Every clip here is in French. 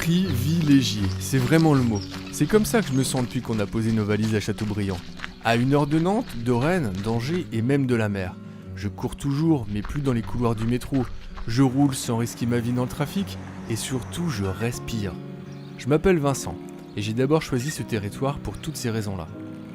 Privilégié, c'est vraiment le mot. C'est comme ça que je me sens depuis qu'on a posé nos valises à Châteaubriand. À 1 heure de Nantes, de Rennes, d'Angers et même de la mer. Je cours toujours, mais plus dans les couloirs du métro. Je roule sans risquer ma vie dans le trafic et surtout je respire. Je m'appelle Vincent et j'ai d'abord choisi ce territoire pour toutes ces raisons-là.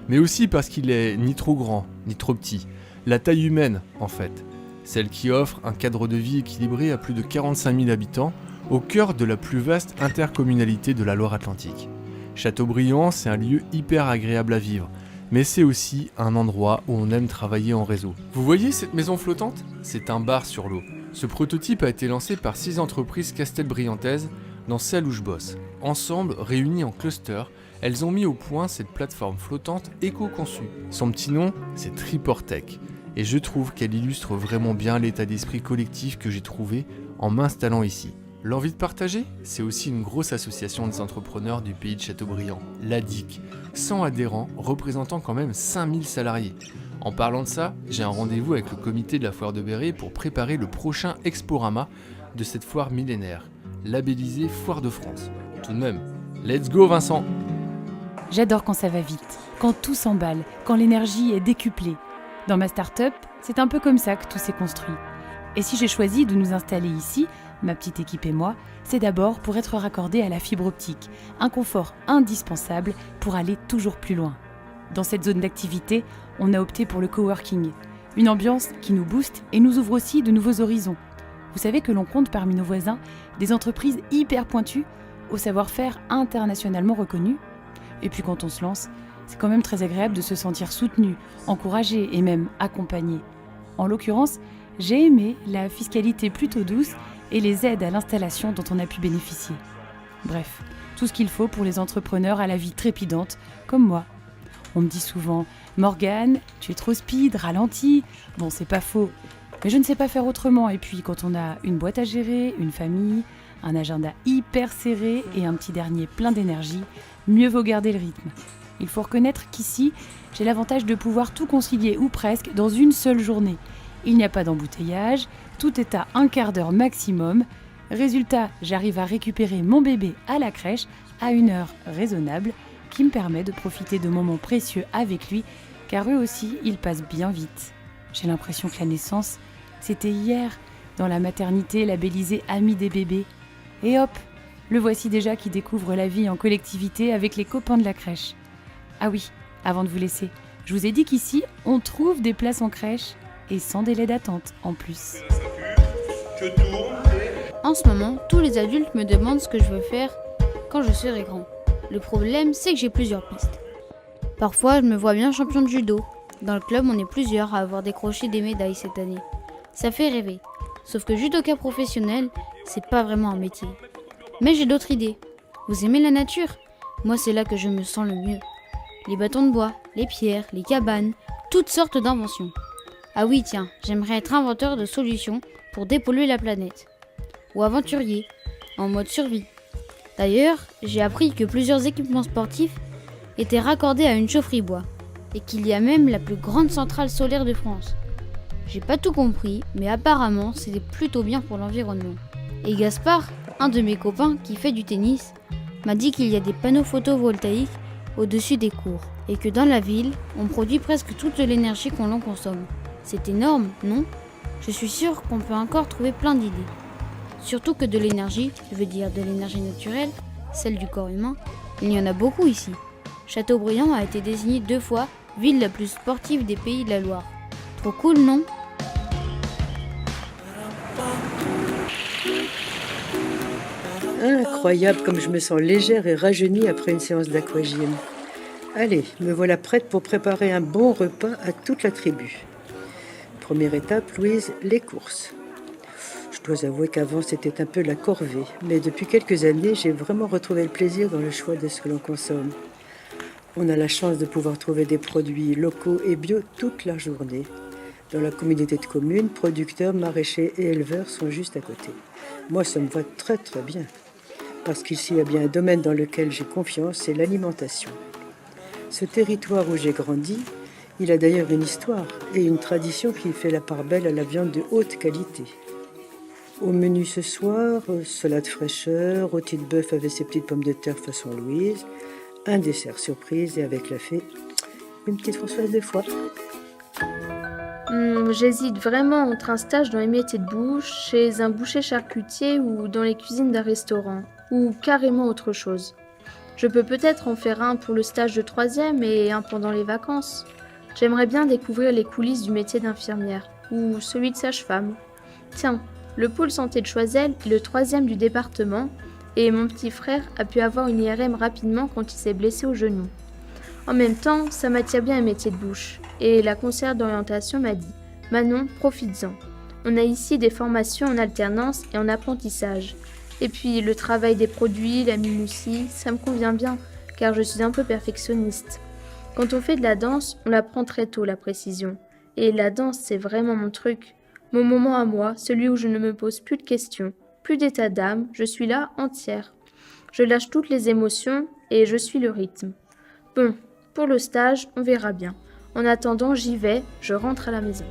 Mais aussi parce qu'il est ni trop grand, ni trop petit. La taille humaine, en fait. Celle qui offre un cadre de vie équilibré à plus de 45 000 habitants, au cœur de la plus vaste intercommunalité de la Loire-Atlantique. Châteaubriand, c'est un lieu hyper agréable à vivre, mais c'est aussi un endroit où on aime travailler en réseau. Vous voyez cette maison flottante ? C'est un bar sur l'eau. Ce prototype a été lancé par 6 entreprises castelbriantaises dans celle où je bosse. Ensemble, réunies en cluster, elles ont mis au point cette plateforme flottante éco-conçue. Son petit nom, c'est Triportech. Et je trouve qu'elle illustre vraiment bien l'état d'esprit collectif que j'ai trouvé en m'installant ici. L'envie de partager, c'est aussi une grosse association des entrepreneurs du pays de Châteaubriand, l'ADIC, 100 adhérents représentant quand même 5000 salariés. En parlant de ça, j'ai un rendez-vous avec le comité de la foire de Béret pour préparer le prochain Exporama de cette foire millénaire, labellisée Foire de France. Tout de même, let's go Vincent! J'adore quand ça va vite, quand tout s'emballe, quand l'énergie est décuplée. Dans ma start-up, c'est un peu comme ça que tout s'est construit. Et si j'ai choisi de nous installer ici, ma petite équipe et moi, c'est d'abord pour être raccordés à la fibre optique, un confort indispensable pour aller toujours plus loin. Dans cette zone d'activité, on a opté pour le coworking, une ambiance qui nous booste et nous ouvre aussi de nouveaux horizons. Vous savez que l'on compte parmi nos voisins des entreprises hyper pointues, au savoir-faire internationalement reconnu. Et puis quand on se lance, c'est quand même très agréable de se sentir soutenu, encouragé et même accompagné. En l'occurrence, j'ai aimé la fiscalité plutôt douce et les aides à l'installation dont on a pu bénéficier. Bref, tout ce qu'il faut pour les entrepreneurs à la vie trépidante, comme moi. On me dit souvent « Morgane, tu es trop speed, ralentis ». Bon, c'est pas faux, mais je ne sais pas faire autrement. Et puis, quand on a une boîte à gérer, une famille, un agenda hyper serré et un petit dernier plein d'énergie, mieux vaut garder le rythme. Il faut reconnaître qu'ici, j'ai l'avantage de pouvoir tout concilier ou presque dans une seule journée. Il n'y a pas d'embouteillage, tout est à 1/4 d'heure maximum. Résultat, j'arrive à récupérer mon bébé à la crèche à une heure raisonnable qui me permet de profiter de moments précieux avec lui, car eux aussi, ils passent bien vite. J'ai l'impression que la naissance, c'était hier, dans la maternité labellisée Amis des bébés. Et hop, le voici déjà qui découvre la vie en collectivité avec les copains de la crèche. Ah oui, avant de vous laisser, je vous ai dit qu'ici, on trouve des places en crèche et sans délai d'attente en plus. En ce moment, tous les adultes me demandent ce que je veux faire quand je serai grand. Le problème, c'est que j'ai plusieurs pistes. Parfois, je me vois bien champion de judo. Dans le club, on est plusieurs à avoir décroché des médailles cette année. Ça fait rêver. Sauf que judoka professionnel, c'est pas vraiment un métier. Mais j'ai d'autres idées. Vous aimez la nature ? Moi, c'est là que je me sens le mieux. Les bâtons de bois, les pierres, les cabanes, toutes sortes d'inventions. Ah oui, tiens, j'aimerais être inventeur de solutions pour dépolluer la planète. Ou aventurier, en mode survie. D'ailleurs, j'ai appris que plusieurs équipements sportifs étaient raccordés à une chaufferie bois, et qu'il y a même la plus grande centrale solaire de France. J'ai pas tout compris, mais apparemment, c'était plutôt bien pour l'environnement. Et Gaspard, un de mes copains qui fait du tennis, m'a dit qu'il y a des panneaux photovoltaïques au-dessus des cours, et que dans la ville, on produit presque toute l'énergie qu'on en consomme. C'est énorme, non ? Je suis sûre qu'on peut encore trouver plein d'idées. Surtout que de l'énergie, je veux dire de l'énergie naturelle, celle du corps humain, il y en a beaucoup ici. Châteaubriand a été désignée 2 fois ville la plus sportive des pays de la Loire. Trop cool, non ? Incroyable comme je me sens légère et rajeunie après une séance d'aquagym. Allez, me voilà prête pour préparer un bon repas à toute la tribu. Première étape, Louise, les courses. Je dois avouer qu'avant c'était un peu la corvée, mais depuis quelques années, j'ai vraiment retrouvé le plaisir dans le choix de ce que l'on consomme. On a la chance de pouvoir trouver des produits locaux et bio toute la journée. Dans la communauté de communes, producteurs, maraîchers et éleveurs sont juste à côté. Moi, ça me va très très bien. Parce qu'ici, il y a bien un domaine dans lequel j'ai confiance, c'est l'alimentation. Ce territoire où j'ai grandi, il a d'ailleurs une histoire et une tradition qui fait la part belle à la viande de haute qualité. Au menu ce soir, salade fraîcheur, rôti de bœuf avec ses petites pommes de terre façon Louise, un dessert surprise et avec la fée, une petite Françoise de foie. J'hésite vraiment entre un stage dans les métiers de bouche, chez un boucher charcutier ou dans les cuisines d'un restaurant, ou carrément autre chose. Je peux peut-être en faire un pour le stage de 3e et un pendant les vacances. J'aimerais bien découvrir les coulisses du métier d'infirmière, ou celui de sage-femme. Tiens, le pôle santé de Choiseul est le 3e du département, et mon petit frère a pu avoir une IRM rapidement quand il s'est blessé au genou. En même temps, ça m'attire bien un métier de bouche, et la conseillère d'orientation m'a dit « Manon, profites-en. On a ici des formations en alternance et en apprentissage. Et puis le travail des produits, la minutie, ça me convient bien, car je suis un peu perfectionniste. Quand on fait de la danse, on l'apprend très tôt, la précision. Et la danse, c'est vraiment mon truc. Mon moment à moi, celui où je ne me pose plus de questions, plus d'état d'âme, je suis là entière. Je lâche toutes les émotions et je suis le rythme. Bon, pour le stage, on verra bien. En attendant, j'y vais, je rentre à la maison.